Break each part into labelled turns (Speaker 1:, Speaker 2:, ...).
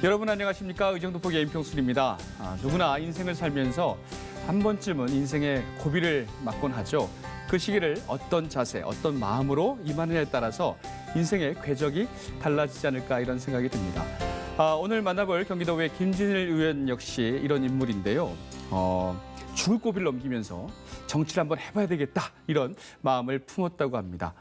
Speaker 1: 여러분 안녕하십니까? 의정도포 임평순입니다. 누구나 인생을 살면서 한 번쯤은 인생의 고비를 맞곤 하죠. 그 시기를 어떤 자세, 어떤 마음으로 임하느냐에 따라서 인생의 궤적이 달라지지 않을까 이런 생각이 듭니다. 오늘 만나볼 경기도 외 김진일 의원 역시 이런 인물인데요. 죽을 고비를 넘기면서 정치를 한번 해봐야 되겠다 이런 마음을 품었다고 합니다.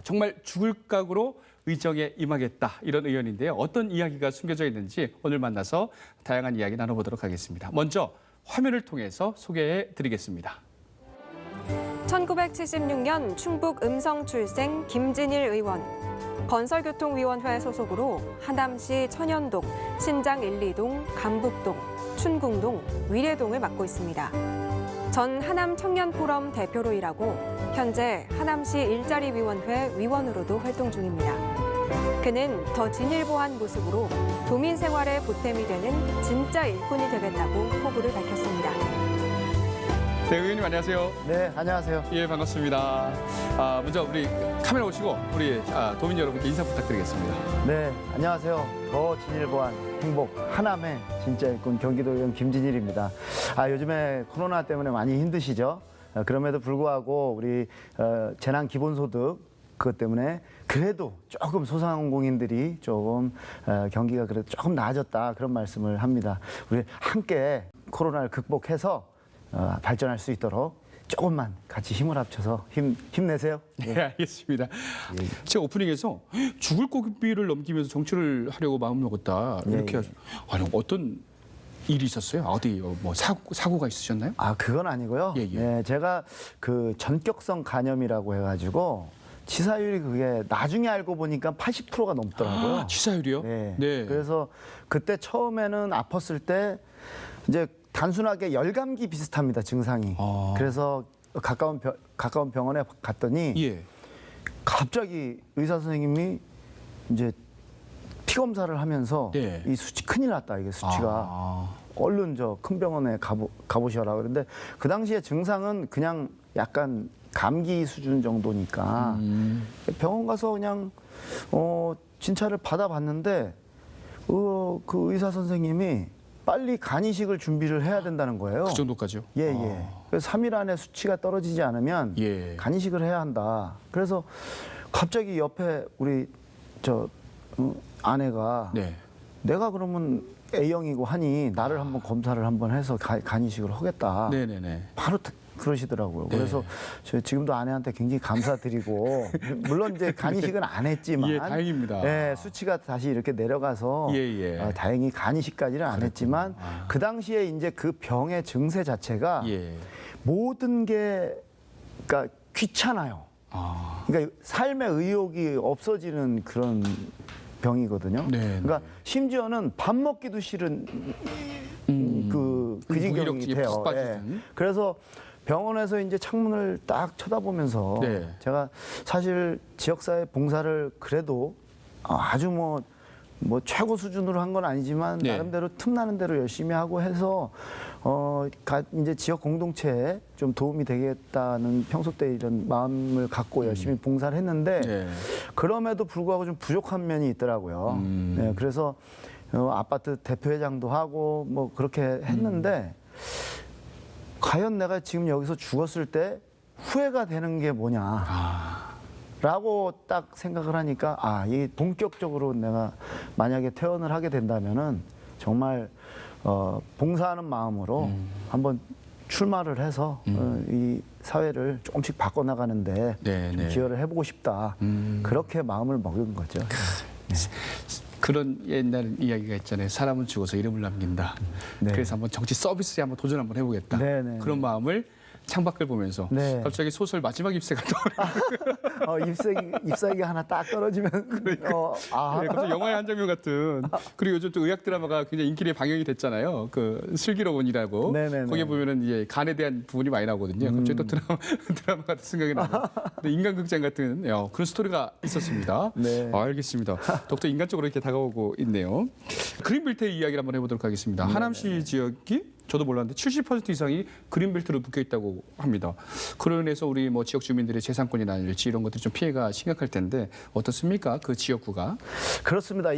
Speaker 1: 정말 죽을 각오로 의정에 임하겠다 이런 의원인데요. 어떤 이야기가 숨겨져 있는지 오늘 만나서 다양한 이야기 나눠보도록 하겠습니다. 먼저 화면을 통해서 소개해 드리겠습니다.
Speaker 2: 1976년 충북 음성 출생 김진일 의원. 건설교통위원회 소속으로 하남시 천연동, 신장 1, 2동, 감북동, 춘궁동, 위례동을 맡고 있습니다. 전 하남 청년포럼 대표로 일하고 현재 하남시 일자리위원회 위원으로도 활동 중입니다. 그는 더 진일보한 모습으로 도민 생활에 보탬이 되는 진짜 일꾼이 되겠다고 포부를 밝혔습니다.
Speaker 1: 네, 의원님 안녕하세요.
Speaker 3: 네, 안녕하세요.
Speaker 1: 예, 반갑습니다. 먼저 우리 카메라 오시고 우리 도민 여러분께 인사 부탁드리겠습니다.
Speaker 3: 네, 안녕하세요. 더 진일보한 행복 하남의 진짜 일꾼 경기도의원 김진일입니다. 요즘에 코로나 때문에 많이 힘드시죠? 그럼에도 불구하고 우리 재난 기본소득 그것 때문에 그래도 조금 소상공인들이 조금 경기가 그래도 조금 나아졌다 그런 말씀을 합니다. 우리 함께 코로나를 극복해서 발전할 수 있도록 조금만 같이 힘을 합쳐서 힘내세요.
Speaker 1: 네, 알겠습니다. 제가 오프닝에서 죽을 고비를 넘기면서 정치를 하려고 마음먹었다 이렇게 아니 어떤 일이 있었어요? 어디 뭐 사고가 있으셨나요?
Speaker 3: 그건 아니고요. 네, 제가 그 전격성 간염이라고 해가지고 치사율이 그게 나중에 알고 보니까 80%가 넘더라고요.
Speaker 1: 치사율이요?
Speaker 3: 네.
Speaker 1: 네.
Speaker 3: 그래서 그때 처음에는 아팠을 때 이제 단순하게 열감기 비슷합니다, 증상이. 그래서 가까운 병원에 갔더니
Speaker 1: 예.
Speaker 3: 갑자기 의사 선생님이 이제 피 검사를 하면서
Speaker 1: 네.
Speaker 3: 이 수치 큰일 났다, 이게 수치가. 얼른 저 큰 병원에 가보셔라. 그런데 그 당시에 증상은 그냥 약간 감기 수준 정도니까 병원 가서 그냥 진찰을 받아봤는데 그 의사 선생님이 빨리 간이식을 준비를 해야 된다는 거예요.
Speaker 1: 그 정도까지요?
Speaker 3: 예. 그래서 3일 안에 수치가 떨어지지 않으면 간이식을 해야 한다. 그래서 갑자기 옆에 우리 아내가 내가 그러면 A형이고 하니 나를 한번 검사를 한번 해서 간이식을 하겠다.
Speaker 1: 네네네.
Speaker 3: 바로 그러시더라고요. 그래서 저 지금도 아내한테 굉장히 감사드리고 물론 이제 간이식은 안 했지만
Speaker 1: 예, 다행입니다.
Speaker 3: 네, 수치가 다시 이렇게 내려가서 다행히 간이식까지는 안 했지만 그 당시에 이제 그 병의 증세 자체가 모든 게 그러니까 귀찮아요. 그러니까 삶의 의욕이 없어지는 그런 병이거든요. 그러니까 심지어는 밥 먹기도 싫은 그 지경이 돼요. 그래서 병원에서 이제 창문을 딱 쳐다보면서 제가 사실 지역사회 봉사를 그래도 아주 뭐 최고 수준으로 한 건 아니지만 나름대로 틈나는 대로 열심히 하고 해서 이제 지역 공동체에 좀 도움이 되겠다는 평소 때 이런 마음을 갖고 열심히 봉사를 했는데 그럼에도 불구하고 좀 부족한 면이 있더라고요. 그래서 아파트 대표회장도 하고 뭐 그렇게 했는데 과연 내가 지금 여기서 죽었을 때 후회가 되는 게 뭐냐 라고 딱 생각을 하니까 이게 본격적으로 내가 만약에 퇴원을 하게 된다면은 정말 봉사하는 마음으로 한번 출마를 해서 이 사회를 조금씩 바꿔나가는데 좀 기여를 해보고 싶다. 그렇게 마음을 먹은 거죠.
Speaker 1: 그런 옛날 이야기가 있잖아요. 사람은 죽어서 이름을 남긴다. 그래서 한번 정치 서비스에 한번 도전 한번 해보겠다. 그런 마음을 창밖을 보면서 갑자기 소설 마지막 ipse가
Speaker 3: 잎사귀가 하나 딱 떨어지면
Speaker 1: 갑자기 영화의 한 장면 같은. 그리고 요즘 또 의학 드라마가 굉장히 인기에 방영이 됐잖아요. 그 슬기로운이라고 거기에 보면은 이제 간에 대한 부분이 많이 나오거든요. 갑자기 또 드라마 같은 생각이 나고 인간극장 같은 그런 스토리가 있었습니다. 알겠습니다. 더욱더 인간적으로 이렇게 다가오고 있네요. 그린벨트 이야기를 한번 해보도록 하겠습니다. 하남시 지역이 저도 몰랐는데 70% 이상이 그린벨트로 묶여 있다고 합니다. 그로 인해서 우리 뭐 지역 주민들의 재산권이나 이런 것들이 좀 피해가 심각할 텐데 어떻습니까? 그 지역구가?
Speaker 3: 그렇습니다.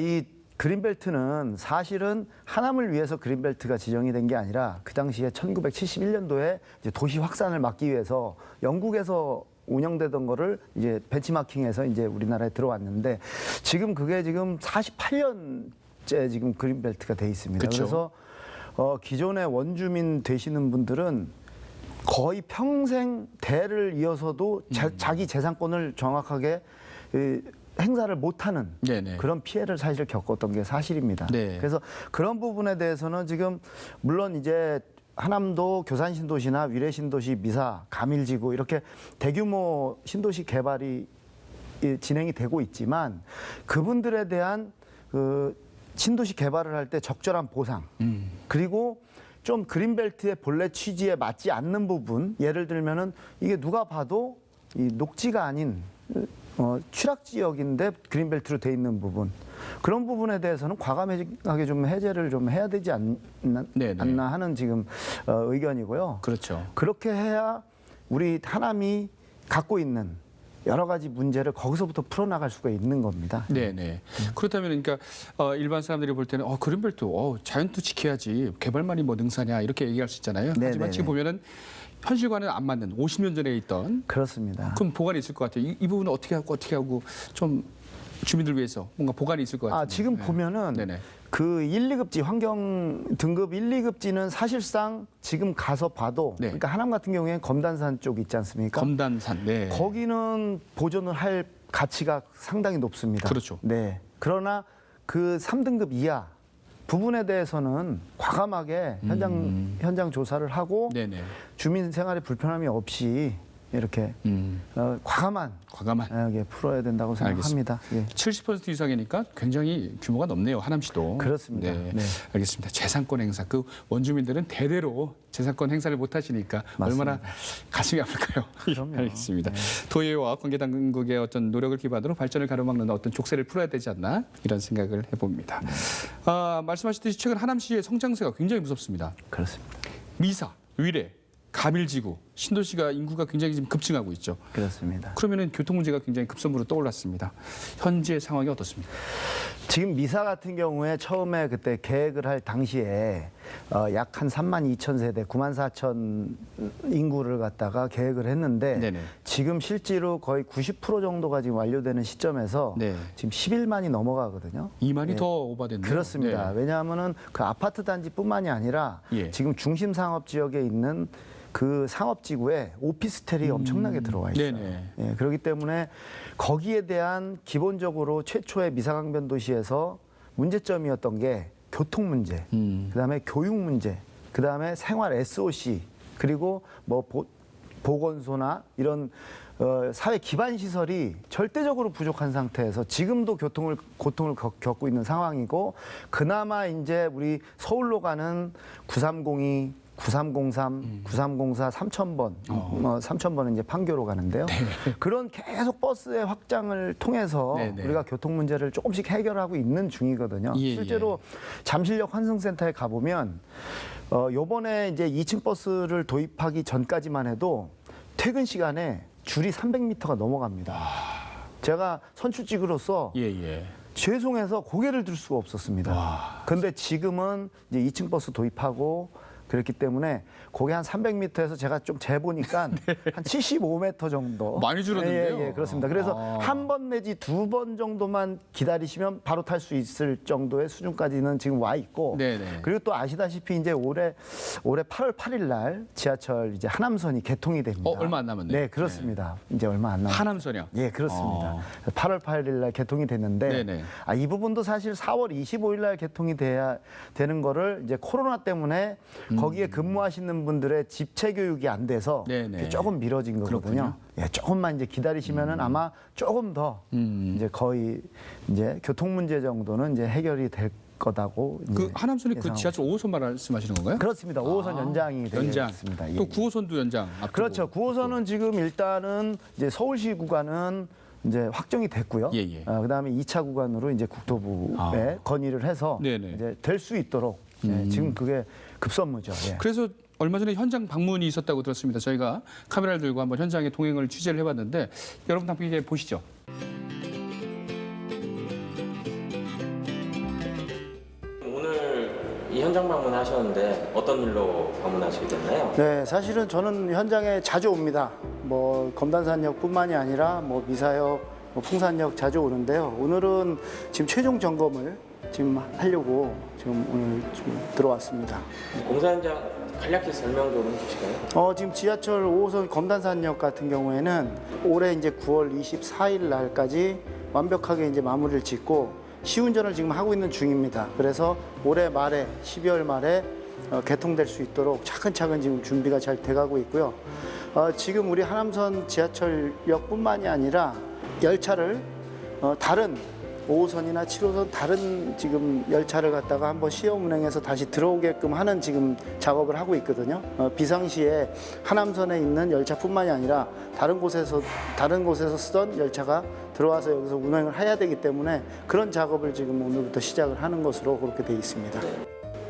Speaker 3: 그린벨트는 사실은 하남을 위해서 그린벨트가 지정이 된 게 아니라 그 당시에 1971년도에 이제 도시 확산을 막기 위해서 영국에서 운영되던 거를 이제 벤치마킹해서 이제 우리나라에 들어왔는데 지금 그게 지금 48년째 지금 그린벨트가 돼 있습니다.
Speaker 1: 그쵸.
Speaker 3: 그래서 기존의 원주민 되시는 분들은 거의 평생 대를 이어서도 자기 재산권을 정확하게 행사를 못하는
Speaker 1: 네네.
Speaker 3: 그런 피해를 사실 겪었던 게 사실입니다.
Speaker 1: 네.
Speaker 3: 그래서 그런 부분에 대해서는 지금 물론 이제 하남도 교산 신도시나 위례 신도시, 미사, 가밀지구 이렇게 대규모 신도시 개발이 진행이 되고 있지만 그분들에 대한 그 신도시 개발을 할 때 적절한 보상 그리고 좀 그린벨트의 본래 취지에 맞지 않는 부분 예를 들면은 이게 누가 봐도 이 녹지가 아닌 취락 지역인데 그린벨트로 돼 있는 부분 그런 부분에 대해서는 과감하게 좀 해제를 좀 해야 되지 않나 하는 지금 의견이고요.
Speaker 1: 그렇죠.
Speaker 3: 그렇게 해야 우리 하남이 갖고 있는 여러 가지 문제를 거기서부터 풀어나갈 수가 있는 겁니다.
Speaker 1: 네네. 그렇다면 그러니까 일반 사람들이 볼 때는 그린벨트 자연도 지켜야지 개발만이 뭐 능사냐 이렇게 얘기할 수 있잖아요.
Speaker 3: 네네네.
Speaker 1: 하지만 지금 보면은 현실과는 안 맞는 50년 전에 있던
Speaker 3: 그렇습니다.
Speaker 1: 그럼 보관이 있을 것 같아요. 이 부분은 어떻게 하고 좀 주민들 위해서 뭔가 보관이 있을 것 같아요.
Speaker 3: 지금 보면은 그 1, 2급지 환경 등급 1, 2급지는 사실상 지금 가서 봐도 그러니까 하남 같은 경우에는 검단산 쪽 있지 않습니까?
Speaker 1: 검단산. 네.
Speaker 3: 거기는 보존을 할 가치가 상당히 높습니다.
Speaker 1: 그렇죠.
Speaker 3: 네. 그러나 그 3등급 이하 부분에 대해서는 과감하게 현장 조사를 하고 주민 생활에 불편함이 없이 이렇게 과감한 게 풀어야 된다고 생각합니다. 예.
Speaker 1: 70% 이상이니까 굉장히 규모가 높네요. 하남시도.
Speaker 3: 그렇습니다.
Speaker 1: 네.
Speaker 3: 네.
Speaker 1: 알겠습니다. 재산권 행사. 그 원주민들은 대대로 재산권 행사를 못 하시니까
Speaker 3: 맞습니다.
Speaker 1: 얼마나 가슴이 아플까요?
Speaker 3: 그럼요.
Speaker 1: 알겠습니다.
Speaker 3: 네.
Speaker 1: 도의회와 관계당국의 어떤 노력을 기반으로 발전을 가로막는 어떤 족쇄를 풀어야 되지 않나 이런 생각을 해봅니다. 말씀하셨듯이 최근 하남시의 성장세가 굉장히 무섭습니다.
Speaker 3: 그렇습니다.
Speaker 1: 미사, 위례, 가밀지구, 신도시가 인구가 굉장히 지금 급증하고 있죠.
Speaker 3: 그렇습니다.
Speaker 1: 그러면은 교통 문제가 굉장히 급선무로 떠올랐습니다. 현재 상황이 어떻습니까?
Speaker 3: 지금 미사 같은 경우에 처음에 그때 계획을 할 당시에 약 한 3만 2천 세대, 9만 4천 인구를 갖다가 계획을 했는데 지금 실제로 거의 90% 정도가 지금 완료되는 시점에서 지금 11만이 넘어가거든요.
Speaker 1: 2만이 더 오버됐네요.
Speaker 3: 그렇습니다. 왜냐하면은 그 아파트 단지뿐만이 아니라 지금 중심 상업 지역에 있는 그 상업지구에 오피스텔이 엄청나게 들어와 있어요. 예, 그렇기 때문에 거기에 대한 기본적으로 최초의 미사강변 도시에서 문제점이었던 게 교통 문제, 그다음에 교육 문제, 그다음에 생활 SOC, 그리고 뭐 보건소나 이런 사회 기반 시설이 절대적으로 부족한 상태에서 지금도 고통을 겪고 있는 상황이고 그나마 이제 우리 서울로 가는 9302 9303, 9304, 3000번, 3000번은 이제 판교로 가는데요. 그런 계속 버스의 확장을 통해서 우리가 교통 문제를 조금씩 해결하고 있는 중이거든요. 실제로 잠실역 환승센터에 가보면 요번에 이제 2층 버스를 도입하기 전까지만 해도 퇴근 시간에 줄이 300m가 넘어갑니다. 제가 선출직으로서 죄송해서 고개를 들 수가 없었습니다. 그런데 지금은 이제 2층 버스 도입하고 그렇기 때문에 거기 한 300m에서 제가 좀 재보니까 한 75m 정도.
Speaker 1: 많이 줄었는데요.
Speaker 3: 예, 그렇습니다. 그래서 한 번 내지 두 번 정도만 기다리시면 바로 탈 수 있을 정도의 수준까지는 지금 와 있고. 그리고 또 아시다시피 이제 올해 8월 8일 날 지하철 이제 하남선이 개통이 됩니다.
Speaker 1: 얼마 안 남았네요.
Speaker 3: 네, 그렇습니다. 이제 얼마 안 남았어요.
Speaker 1: 하남선이요?
Speaker 3: 예, 그렇습니다. 8월 8일 날 개통이 됐는데 이 부분도 사실 4월 25일 날 개통이 돼야 되는 거를 이제 코로나 때문에 거기에 근무하시는 분들의 집체 교육이 안 돼서 조금 미뤄진 거거든요. 예, 조금만 이제 기다리시면은 아마 조금 더 이제 거의 이제 교통 문제 정도는 이제 해결이 될 거다고.
Speaker 1: 그 하남선이 그 지하철 5호선 말씀하시는 건가요?
Speaker 3: 그렇습니다. 5호선 연장이 되겠습니다.
Speaker 1: 또 9호선도 연장. 앞두고.
Speaker 3: 그렇죠. 9호선은 지금 일단은 이제 서울시 구간은 이제 확정이 됐고요. 그다음에 2차 구간으로 이제 국토부에 건의를 해서 이제 될 수 있도록 지금 그게 급선무죠.
Speaker 1: 그래서 얼마 전에 현장 방문이 있었다고 들었습니다. 저희가 카메라를 들고 한번 현장에 동행을 취재를 해봤는데 여러분 함께 보시죠.
Speaker 4: 이 현장 방문하셨는데 어떤 일로 방문하시게 됐나요?
Speaker 5: 네, 사실은 저는 현장에 자주 옵니다. 뭐 검단산역뿐만이 아니라 뭐 미사역, 뭐 풍산역 자주 오는데요. 오늘은 지금 최종 점검을 지금 하려고 지금 오늘 좀 들어왔습니다.
Speaker 4: 공사 현장 간략히 설명 좀 해주실까요?
Speaker 5: 지금 지하철 5호선 검단산역 같은 경우에는 올해 이제 9월 24일 날까지 완벽하게 이제 마무리를 짓고 시운전을 지금 하고 있는 중입니다. 그래서 올해 말에 12월 말에 개통될 수 있도록 차근차근 지금 준비가 잘 돼가고 있고요. 지금 우리 하남선 지하철역뿐만이 아니라 열차를 다른 5호선이나 7호선 다른 지금 열차를 갖다가 한번 시험 운행해서 다시 들어오게끔 하는 지금 작업을 하고 있거든요. 비상시에 하남선에 있는 열차뿐만이 아니라 다른 곳에서 쓰던 열차가 들어와서 여기서 운행을 해야 되기 때문에 그런 작업을 지금 오늘부터 시작을 하는 것으로 그렇게 돼 있습니다.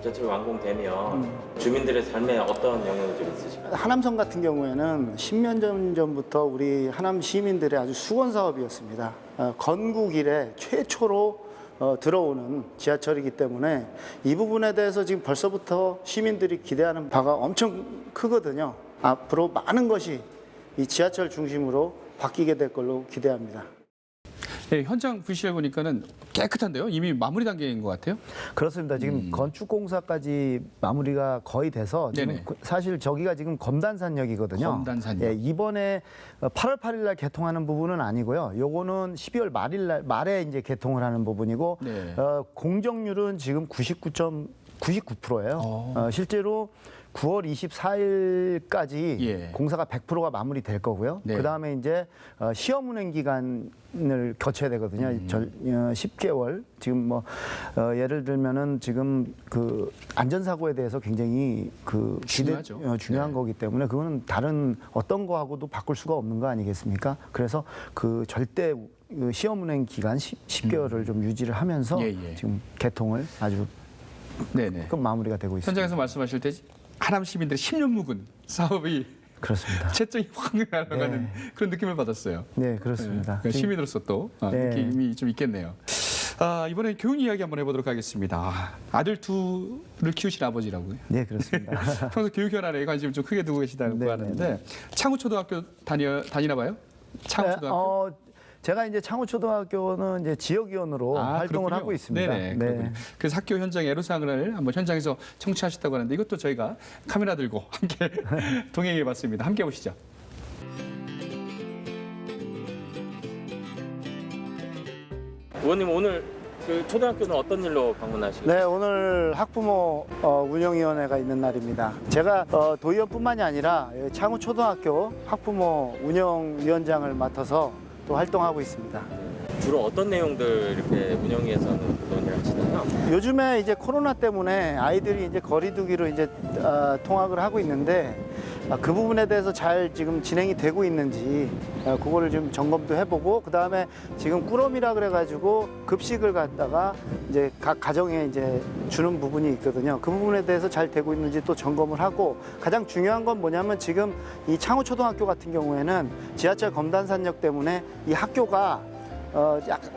Speaker 4: 지하철 완공되면 주민들의 삶에 어떤 영향이 좀 있으실까요?
Speaker 5: 하남선 같은 경우에는 10년 전부터 우리 하남 시민들의 아주 수건 사업이었습니다. 건국 이래 최초로 들어오는 지하철이기 때문에 이 부분에 대해서 지금 벌써부터 시민들이 기대하는 바가 엄청 크거든요. 앞으로 많은 것이 이 지하철 중심으로 바뀌게 될 걸로 기대합니다.
Speaker 1: 네, 현장 VCR 보니까는 깨끗한데요? 이미 마무리 단계인 것 같아요?
Speaker 3: 그렇습니다. 지금 건축 공사까지 마무리가 거의 돼서 지금
Speaker 1: 네네.
Speaker 3: 사실 저기가 지금 검단산역이거든요.
Speaker 1: 검단산역.
Speaker 3: 예, 이번에 8월 8일 날 개통하는 부분은 아니고요. 요거는 12월 말에 이제 개통을 하는 부분이고
Speaker 1: 네.
Speaker 3: 공정률은 지금 99.99%예요. 실제로 9월 24일까지
Speaker 1: 예.
Speaker 3: 공사가 100%가 마무리될 거고요.
Speaker 1: 네.
Speaker 3: 그다음에 이제 시험 운행 기간을 거쳐야 되거든요. 10개월. 지금 뭐 예를 들면은 지금 그 안전사고에 대해서 굉장히 그
Speaker 1: 중요하죠.
Speaker 3: 중요한
Speaker 1: 네.
Speaker 3: 거기 때문에 그거는 다른 어떤 거하고도 바꿀 수가 없는 거 아니겠습니까? 그래서 그 절대 시험 운행 기간 10개월을 좀 유지를 하면서
Speaker 1: 예.
Speaker 3: 지금 개통을 아주
Speaker 1: 네네.
Speaker 3: 마무리가 되고 있습니다.
Speaker 1: 현장에서 말씀하실 때 하남 시민들의 10년 묵은 사업이
Speaker 3: 그렇습니다.
Speaker 1: 채점이 확 날아가는 그런 느낌을 받았어요.
Speaker 3: 네, 그렇습니다.
Speaker 1: 그러니까 시민으로서 또
Speaker 3: 네.
Speaker 1: 느낌이 좀 있겠네요. 이번에 교육 이야기 한번 해보도록 하겠습니다. 아들 둘을 키우신 아버지라고요.
Speaker 3: 네, 그렇습니다.
Speaker 1: 평소 교육 현안에 관심을 좀 크게 두고 계시다고
Speaker 3: 네,
Speaker 1: 하는데 창우초등학교 다니나 봐요? 창우초등학교?
Speaker 3: 제가 이제 창우초등학교는 이제 지역위원으로 활동을
Speaker 1: 그렇군요.
Speaker 3: 하고 있습니다.
Speaker 1: 네네. 그렇군요. 그래서 학교 현장 애로사항을 한번 현장에서 청취하셨다고 하는데 이것도 저희가 카메라 들고 함께 동행해봤습니다. 함께 보시죠.
Speaker 4: 의원님 오늘 그 초등학교는 어떤 일로 방문하시게
Speaker 5: 네, 오늘 학부모 운영위원회가 있는 날입니다. 제가 도의원뿐만이 아니라 창우초등학교 학부모 운영위원장을 맡아서 또 활동하고 있습니다.
Speaker 4: 주로 어떤 내용들 이렇게 운영위에서는 논의를 하시나요?
Speaker 5: 요즘에 이제 코로나 때문에 아이들이 이제 거리두기로 이제 통학을 하고 있는데 그 부분에 대해서 잘 지금 진행이 되고 있는지 그거를 좀 점검도 해보고 그 다음에 지금 꾸러미라 그래가지고 급식을 갖다가 이제 각 가정에 이제 주는 부분이 있거든요. 그 부분에 대해서 잘 되고 있는지 또 점검을 하고 가장 중요한 건 뭐냐면 지금 이 창우초등학교 같은 경우에는 지하철 검단산역 때문에 이 학교가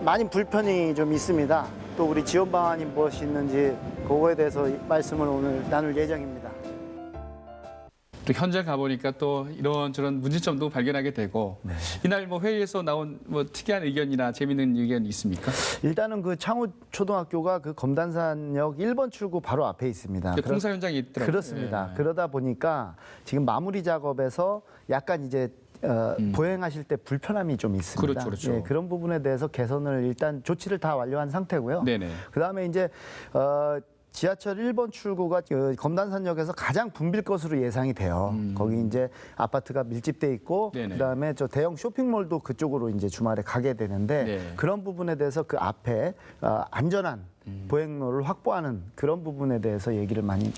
Speaker 5: 많이 불편이 좀 있습니다. 또 우리 지원 방안이 무엇이 있는지 그거에 대해서 말씀을 오늘 나눌 예정입니다.
Speaker 1: 또 현장 가보니까 또 이런저런 문제점도 발견하게 되고 이날 뭐 회의에서 나온 뭐 특이한 의견이나 재미있는 의견이 있습니까?
Speaker 3: 일단은 그 창우초등학교가 그 검단산역 1번 출구 바로 앞에 있습니다.
Speaker 1: 공사 현장이 있더라고요.
Speaker 3: 그렇습니다.
Speaker 1: 예.
Speaker 3: 그러다 보니까 지금 마무리 작업에서 약간 이제 보행하실 때 불편함이 좀 있습니다.
Speaker 1: 그렇죠.
Speaker 3: 예, 그런 부분에 대해서 개선을 일단 조치를 다 완료한 상태고요.
Speaker 1: 네네.
Speaker 3: 그다음에 이제 지하철 1번 출구가 그 검단산역에서 가장 붐빌 것으로 예상이 돼요. 거기 이제 아파트가 밀집돼 있고
Speaker 1: 네네.
Speaker 3: 그다음에 저 대형 쇼핑몰도 그쪽으로 이제 주말에 가게 되는데
Speaker 1: 네.
Speaker 3: 그런 부분에 대해서 그 앞에 안전한 보행로를 확보하는 그런 부분에 대해서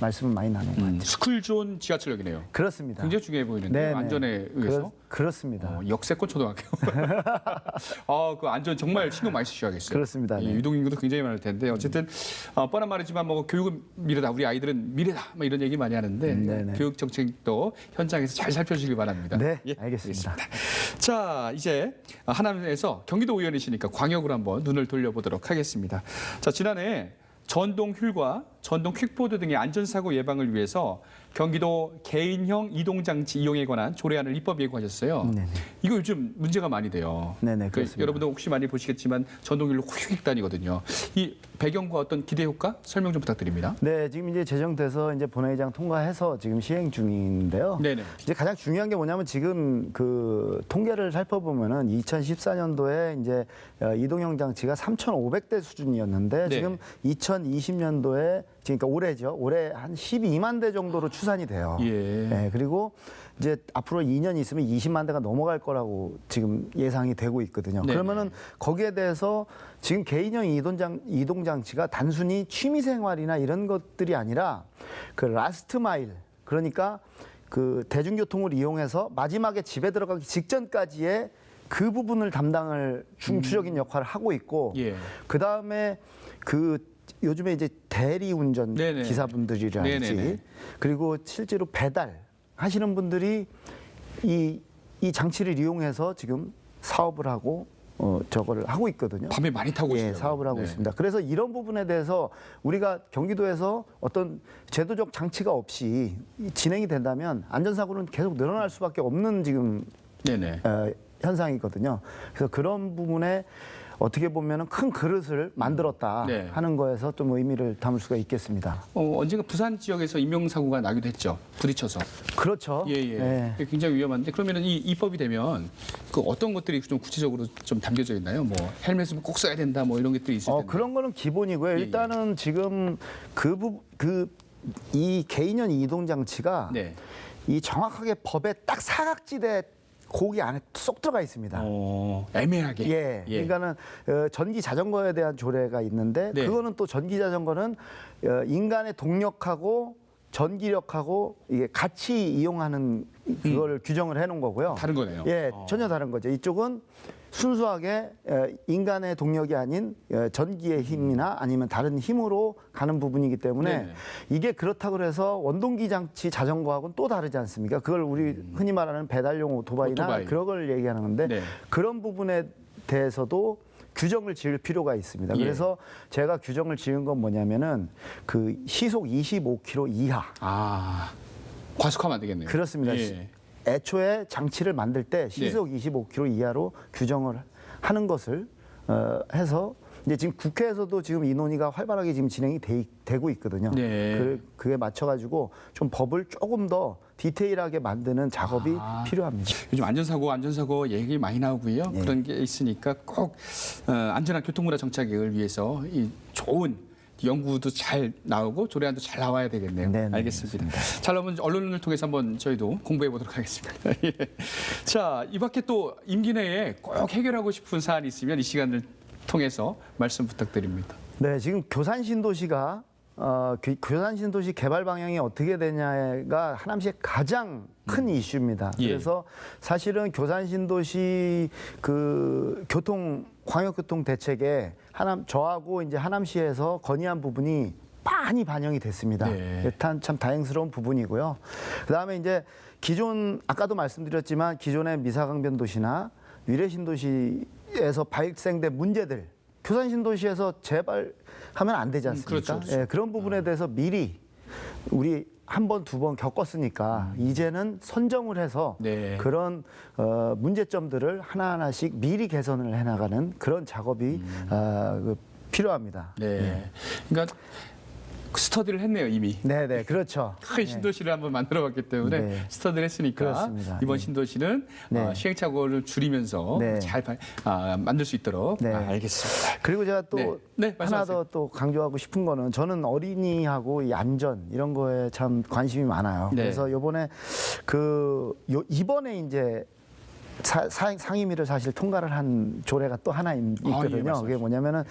Speaker 3: 말씀을 많이 나눈 것 같아요.
Speaker 1: 스쿨존 지하철역이네요.
Speaker 3: 그렇습니다.
Speaker 1: 굉장히 중요해 보이는데요.
Speaker 3: 네네.
Speaker 1: 안전에 의해서.
Speaker 3: 그렇습니다.
Speaker 1: 역세권 초등학교. 그 안전 정말 신경 많이 쓰셔야겠어요.
Speaker 3: 그렇습니다. 네.
Speaker 1: 유동인구도 굉장히 많을 텐데 어쨌든 뻔한 말이지만 뭐 교육은 미래다. 우리 아이들은 미래다. 뭐 이런 얘기 많이 하는데
Speaker 3: 네네.
Speaker 1: 교육 정책도 현장에서 잘 살펴주시기 바랍니다.
Speaker 3: 네,
Speaker 1: 예,
Speaker 3: 알겠습니다.
Speaker 1: 자, 이제 하남에서 경기도 의원이시니까 광역으로 한번 눈을 돌려보도록 하겠습니다. 자, 지난해 전동 휠과 전동 퀵보드 등의 안전사고 예방을 위해서 경기도 개인형 이동장치 이용에 관한 조례안을 입법 예고하셨어요.
Speaker 3: 네네.
Speaker 1: 이거 요즘 문제가 많이 돼요.
Speaker 3: 네네, 그렇습니다.
Speaker 1: 여러분도 혹시 많이 보시겠지만 전동길로 휙휙 다니거든요. 이 배경과 어떤 기대 효과 설명 좀 부탁드립니다.
Speaker 3: 네, 지금 이제 제정돼서 이제 본회의장 통과해서 지금 시행 중인데요.
Speaker 1: 네네.
Speaker 3: 이제 가장 중요한 게 뭐냐면 지금 그 통계를 살펴보면은 2014년도에 이제 이동형 장치가 3,500대 수준이었는데
Speaker 1: 네.
Speaker 3: 지금 2020년도에 그러니까 올해죠. 올해 한 12만 대 정도로 추산이 돼요.
Speaker 1: 예.
Speaker 3: 네, 그리고 이제 앞으로 2년 있으면 20만 대가 넘어갈 거라고 지금 예상이 되고 있거든요.
Speaker 1: 네네.
Speaker 3: 그러면은 거기에 대해서 지금 개인형 이동 장치가 단순히 취미 생활이나 이런 것들이 아니라 그 라스트 마일, 그러니까 그 대중교통을 이용해서 마지막에 집에 들어가기 직전까지의 그 부분을 담당을 중추적인 역할을 하고 있고,
Speaker 1: 예.
Speaker 3: 그 다음에 그 요즘에 이제 대리운전
Speaker 1: 네네.
Speaker 3: 기사분들이라든지
Speaker 1: 네네네.
Speaker 3: 그리고 실제로 배달 하시는 분들이 이 장치를 이용해서 지금 사업을 하고 저거를 하고 있거든요.
Speaker 1: 밤에 많이 타고
Speaker 3: 예,
Speaker 1: 오시더라고요.
Speaker 3: 사업을 하고
Speaker 1: 네.
Speaker 3: 있습니다. 그래서 이런 부분에 대해서 우리가 경기도에서 어떤 제도적 장치가 없이 진행이 된다면 안전사고는 계속 늘어날 수밖에 없는 지금
Speaker 1: 네네.
Speaker 3: 현상이거든요. 그래서 그런 부분에 어떻게 보면은 큰 그릇을 만들었다
Speaker 1: 네.
Speaker 3: 하는 거에서 좀 의미를 담을 수가 있겠습니다.
Speaker 1: 언젠가 부산 지역에서 인명사고가 나기도 했죠. 부딪혀서.
Speaker 3: 그렇죠.
Speaker 1: 예.
Speaker 3: 네.
Speaker 1: 굉장히 위험한데 그러면은 이 입법이 되면 그 어떤 것들이 좀 구체적으로 좀 담겨져 있나요? 뭐 헬멧은 꼭 써야 된다, 뭐 이런 것들이 있을 텐데.
Speaker 3: 그런 거는 기본이고요.
Speaker 1: 예.
Speaker 3: 일단은 지금 이 개인형 이동 장치가
Speaker 1: 네.
Speaker 3: 이 정확하게 법의 딱 사각지대 거기 안에 쏙 들어가 있습니다.
Speaker 1: 애매하게.
Speaker 3: 예. 그러니까는 전기 자전거에 대한 조례가 있는데
Speaker 1: 네.
Speaker 3: 그거는 또 전기 자전거는 인간의 동력하고 전기력하고 이게 같이 이용하는 그거를 규정을 해놓은 거고요.
Speaker 1: 다른 거네요.
Speaker 3: 예, 전혀 다른 거죠. 이쪽은 순수하게 인간의 동력이 아닌 전기의 힘이나 아니면 다른 힘으로 가는 부분이기 때문에
Speaker 1: 네네.
Speaker 3: 이게 그렇다고 해서 원동기 장치 자전거하고는 또 다르지 않습니까? 그걸 우리 흔히 말하는 배달용 오토바이나
Speaker 1: 오토바이.
Speaker 3: 그런 걸 얘기하는 건데
Speaker 1: 네.
Speaker 3: 그런 부분에 대해서도 규정을 지을 필요가 있습니다.
Speaker 1: 예.
Speaker 3: 그래서 제가 규정을 지은 건 뭐냐면은 그 시속 25km 이하.
Speaker 1: 과속하면 안 되겠네요.
Speaker 3: 그렇습니다.
Speaker 1: 예.
Speaker 3: 애초에 장치를 만들 때 시속 25km 이하로 규정을 하는 것을 해서 이제 지금 국회에서도 지금 이 논의가 활발하게 지금 진행이 되고 있거든요.
Speaker 1: 네.
Speaker 3: 그에 맞춰가지고 좀 법을 조금 더 디테일하게 만드는 작업이 필요합니다.
Speaker 1: 요즘 안전사고 얘기 많이 나오고요.
Speaker 3: 네.
Speaker 1: 그런 게 있으니까 꼭 안전한 교통문화 정착을 위해서 이 좋은 연구도 잘 나오고 조례안도 잘 나와야 되겠네요.
Speaker 3: 네,
Speaker 1: 알겠습니다. 자, 그러면 언론을 통해서 한번 저희도 공부해 보도록 하겠습니다. 예. 자, 이 밖에 또 임기 내에 꼭 해결하고 싶은 사안이 있으면 이 시간을 통해서 말씀 부탁드립니다.
Speaker 3: 네, 지금 교산 신도시가 교산 신도시 개발 방향이 어떻게 되냐가 하남시의 가장 큰 이슈입니다.
Speaker 1: 예.
Speaker 3: 그래서 사실은 교산 신도시 그 광역교통 대책에 저하고 이제 하남시에서 건의한 부분이 많이 반영이 됐습니다.
Speaker 1: 네.
Speaker 3: 참 다행스러운 부분이고요. 그다음에 이제 아까도 말씀드렸지만 기존의 미사강변 도시나 위례 신도시에서 발생된 문제들 교산 신도시에서 재발하면 안 되지 않습니까?
Speaker 1: 그렇죠.
Speaker 3: 예, 그런 부분에 대해서 미리 우리 한 번, 두 번 겪었으니까 이제는 선점을 해서
Speaker 1: 네.
Speaker 3: 그런 문제점들을 하나하나씩 미리 개선을 해나가는 그런 작업이 필요합니다.
Speaker 1: 네. 그러니까 스터디를 했네요, 이미.
Speaker 3: 네, 그렇죠.
Speaker 1: 큰 신도시를 한번 만들어봤기 때문에
Speaker 3: 네.
Speaker 1: 스터디를 했으니까
Speaker 3: 그렇습니다.
Speaker 1: 이번
Speaker 3: 네.
Speaker 1: 신도시는
Speaker 3: 네.
Speaker 1: 시행착오를 줄이면서
Speaker 3: 네.
Speaker 1: 잘 만들 수 있도록
Speaker 3: 네.
Speaker 1: 알겠습니다.
Speaker 3: 그리고 제가 또
Speaker 1: 네,
Speaker 3: 하나
Speaker 1: 말씀하세요.
Speaker 3: 더 또 강조하고 싶은 거는 저는 어린이하고 이 안전 이런 거에 참 관심이 많아요.
Speaker 1: 네.
Speaker 3: 그래서 이번에 이번에 이제 상임위를 사실 통과를 한 조례가 또 하나 있거든요. 그게 뭐냐면은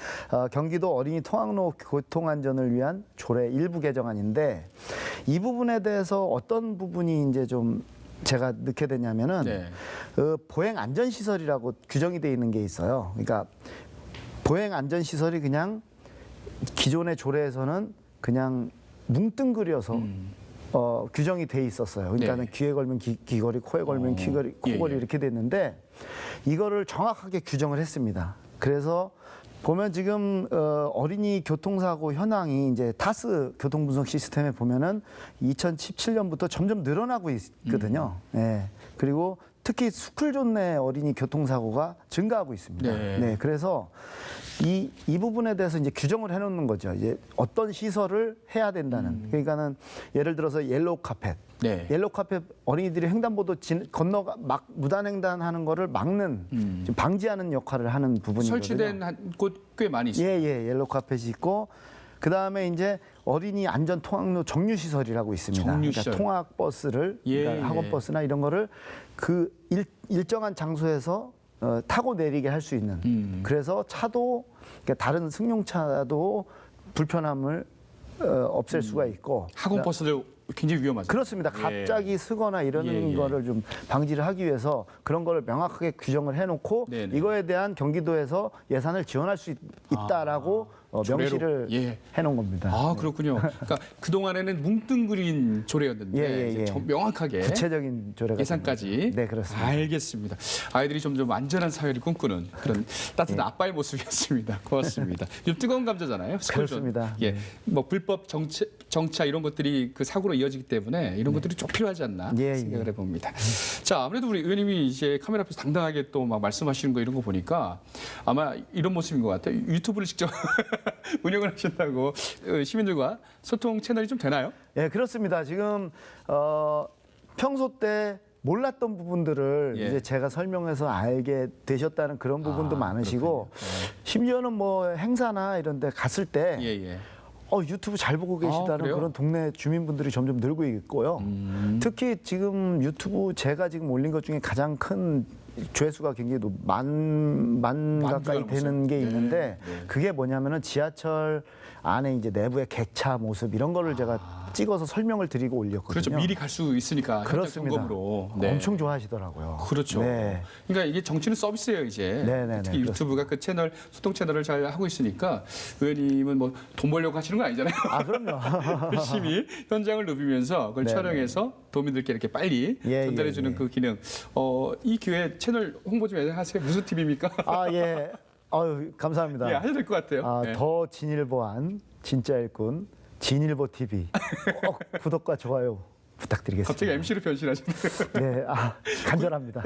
Speaker 3: 경기도 어린이 통학로 교통안전을 위한 조례 일부 개정안인데 이 부분에 대해서 어떤 부분이 이제 좀 제가 넣게 되냐면은
Speaker 1: 네.
Speaker 3: 보행 안전 시설이라고 규정이 돼 있는 게 있어요. 그러니까 보행 안전 시설이 그냥 기존의 조례에서는 그냥 뭉뚱그려서 규정이 돼 있었어요. 그러니까
Speaker 1: 네.
Speaker 3: 귀에 걸면 귀걸이, 코에 걸면 코걸이
Speaker 1: 예.
Speaker 3: 이렇게 됐는데 이거를 정확하게 규정을 했습니다. 그래서 보면 지금 어린이 교통사고 현황이 이제 타스 교통분석 시스템에 보면은 2017년부터 점점 늘어나고 있거든요. 예. 그리고 특히 스쿨존 내 어린이 교통사고가 증가하고 있습니다. 네. 그래서 이 부분에 대해서 이제 규정을 해놓는 거죠. 이제 어떤 시설을 해야 된다는. 그러니까는 예를 들어서 옐로우 카펫.
Speaker 1: 네.
Speaker 3: 옐로우 카펫 어린이들이 횡단보도 건너가 막 무단횡단하는 거를 막는 좀 방지하는 역할을 하는 부분이거든요.
Speaker 1: 설치된 곳 꽤 많이 있습니다.
Speaker 3: 예, 옐로우 카펫이 있고 그 다음에 이제 어린이 안전 통학로 정류 시설이라고 있습니다.
Speaker 1: 정류시설.
Speaker 3: 그러니까 통학 버스를 그러니까 학원 버스나 이런 거를 그 일정한 장소에서 타고 내리게 할 수 있는. 그래서 차도 그러니까 다른 승용차도 불편함을 없앨 수가 있고
Speaker 1: 학원 버스들 굉장히 위험하죠.
Speaker 3: 그렇습니다. 갑자기 쓰거나 이러는 거를 좀 방지를 하기 위해서 그런 거를 명확하게 규정을 해놓고
Speaker 1: 네네.
Speaker 3: 이거에 대한 경기도에서 예산을 지원할 수 있다라고 명시를 해놓은 겁니다.
Speaker 1: 아, 그렇군요. 그러니까 그동안에는 뭉뚱그린 조례였는데 이제 명확하게
Speaker 3: 구체적인 조례가
Speaker 1: 예산까지.
Speaker 3: 네, 그렇습니다.
Speaker 1: 알겠습니다. 아이들이 점점 안전한 사회를 꿈꾸는 그런 따뜻한 아빠의 모습이었습니다. 고맙습니다. 좀 뜨거운 감자잖아요.
Speaker 3: 그렇습니다.
Speaker 1: 예, 뭐 불법 정차 이런 것들이 그 사고로 이어지기 때문에 이런 것들이 좀 필요하지 않나 생각을 해봅니다. 자, 아무래도 우리 의원님이 이제 카메라 앞에서 당당하게 또 막 말씀하시는 거 이런 거 보니까 아마 이런 모습인 것 같아요. 유튜브를 직접 운영을 하신다고 시민들과 소통 채널이 좀 되나요?
Speaker 3: 예, 그렇습니다. 지금 평소 때 몰랐던 부분들을 이제 제가 설명해서 알게 되셨다는 그런 부분도 많으시고 심지어는 뭐 행사나 이런 데 갔을 때 유튜브 잘 보고 계시다는 그런 동네 주민분들이 점점 늘고 있고요. 특히 지금 유튜브 제가 지금 올린 것 중에 가장 큰 조회수가 굉장히 만 가까이 되는 게 있는데 그게 뭐냐면은 지하철 안에 이제 내부의 객차 모습 이런 거를 제가 찍어서 설명을 드리고 올렸거든요.
Speaker 1: 그렇죠. 미리 갈 수 있으니까
Speaker 3: 그렇습니다.
Speaker 1: 점검으로.
Speaker 3: 엄청 좋아하시더라고요.
Speaker 1: 그렇죠. 그러니까 이게 정치는 서비스예요, 이제. 특히 유튜브가 그 채널 소통 채널을 잘 하고 있으니까 의원님은 뭐 돈 벌려고 하시는 거 아니잖아요.
Speaker 3: 아, 그럼요.
Speaker 1: 열심히 현장을 누비면서 그걸 촬영해서 도민들께 이렇게 빨리 전달해 주는 그 기능. 이 기회에 채널 홍보 좀 하세요. 무슨 TV입니까?
Speaker 3: 아, 예. 아유, 감사합니다.
Speaker 1: 예, 하셔야 될 것 같아요.
Speaker 3: 더 진일보한 진짜 일꾼 진일보 TV 구독과 좋아요 부탁드리겠습니다.
Speaker 1: 갑자기 MC로 변신하시네요.
Speaker 3: 네, 간절합니다.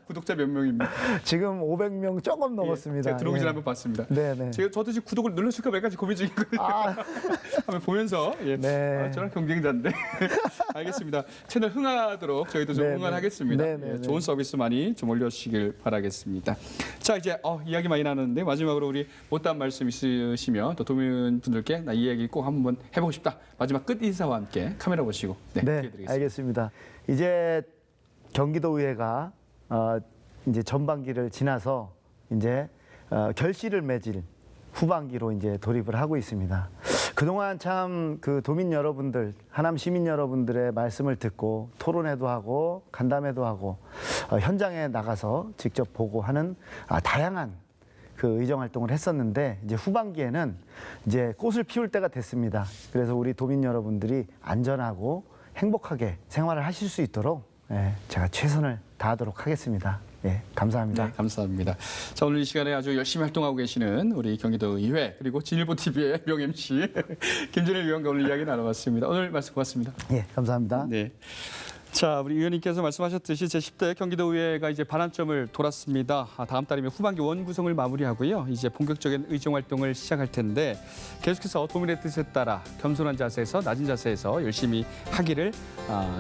Speaker 1: 구독자 몇 명입니까?
Speaker 3: 지금 500명 조금 넘었습니다.
Speaker 1: 제가 들어오기 전에 한번 봤습니다.
Speaker 3: 네네.
Speaker 1: 저도 지금 구독을 눌러줄까 말까 고민 중이거든요. 한번 보면서 저랑 경쟁자인데 알겠습니다. 채널 흥하도록 저희도 좀 응원하겠습니다. 좋은 서비스 많이 좀 올려주시길 바라겠습니다. 자, 이제 이야기 많이 나눴는데 마지막으로 우리 못다한 말씀 있으시면 또 도민분들께 나 이 이야기 꼭 한번 해보고 싶다. 마지막 끝 인사와 함께 카메라 보시고
Speaker 3: 알겠습니다. 이제 경기도의회가 이제 전반기를 지나서 이제 결실을 맺을 후반기로 이제 돌입을 하고 있습니다. 그동안 참 그 도민 여러분들, 하남 시민 여러분들의 말씀을 듣고 토론회도 하고 간담회도 하고 현장에 나가서 직접 보고 하는 다양한 그 의정 활동을 했었는데 이제 후반기에는 이제 꽃을 피울 때가 됐습니다. 그래서 우리 도민 여러분들이 안전하고 행복하게 생활을 하실 수 있도록 제가 최선을 다하도록 하겠습니다. 감사합니다.
Speaker 1: 네, 감사합니다. 자, 오늘 이 시간에 아주 열심히 활동하고 계시는 우리 경기도 의회 그리고 진일보 TV의 명 MC 김준일 의원과 오늘 이야기 나눠봤습니다. 오늘 말씀 고맙습니다.
Speaker 3: 감사합니다.
Speaker 1: 네. 자, 우리 의원님께서 말씀하셨듯이 제10대 경기도의회가 이제 반환점을 돌았습니다. 다음 달이면 후반기 원구성을 마무리하고요. 이제 본격적인 의정 활동을 시작할 텐데 계속해서 도민의 뜻에 따라 겸손한 자세에서 낮은 자세에서 열심히 하기를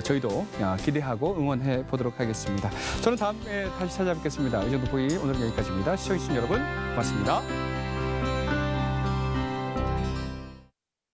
Speaker 1: 저희도 기대하고 응원해 보도록 하겠습니다. 저는 다음에 다시 찾아뵙겠습니다. 의정 돋보기 오늘은 여기까지입니다. 시청해주신 여러분 고맙습니다.